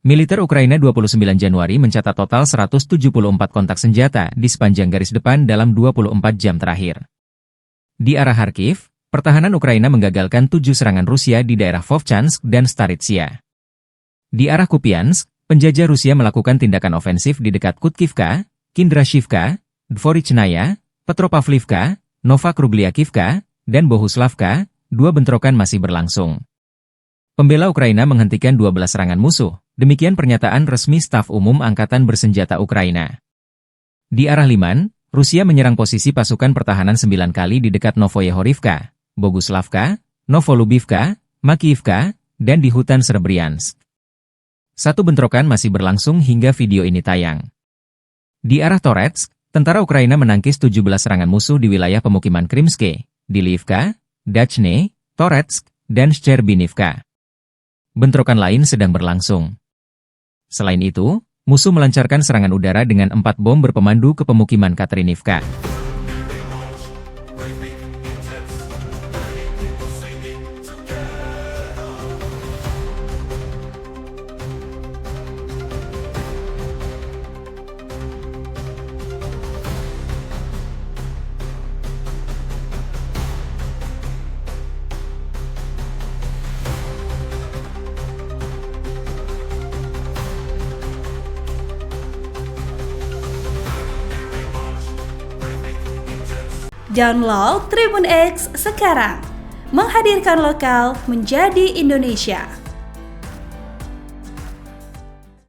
Militer Ukraina 29 Januari mencatat total 174 kontak senjata di sepanjang garis depan dalam 24 jam terakhir. Di arah Kharkiv, pertahanan Ukraina menggagalkan 7 serangan Rusia di daerah Vovchansk dan Staritsia. Di arah Kupiansk, penjajah Rusia melakukan tindakan ofensif di dekat Kutkivka, Kindrashivka, Dvorichnaya, Petropavlivka, Novakrugliakivka, dan Bohuslavka. 2 bentrokan masih berlangsung. Pembela Ukraina menghentikan 12 serangan musuh, demikian pernyataan resmi Staf Umum Angkatan Bersenjata Ukraina. Di arah Liman, Rusia menyerang posisi pasukan pertahanan 9 kali di dekat Novoyehorivka, Boguslavka, Novolubivka, Makiivka, dan di hutan Serebriansk. 1 bentrokan masih berlangsung hingga video ini tayang. Di arah Toretsk, tentara Ukraina menangkis 17 serangan musuh di wilayah pemukiman Krimske, di Liivka, Dachne, Toretsk, dan Shcherbinivka. Bentrokan lain sedang berlangsung. Selain itu, musuh melancarkan serangan udara dengan 4 bom berpemandu ke pemukiman Katerinivka. Download Tribun X sekarang, menghadirkan lokal menjadi Indonesia.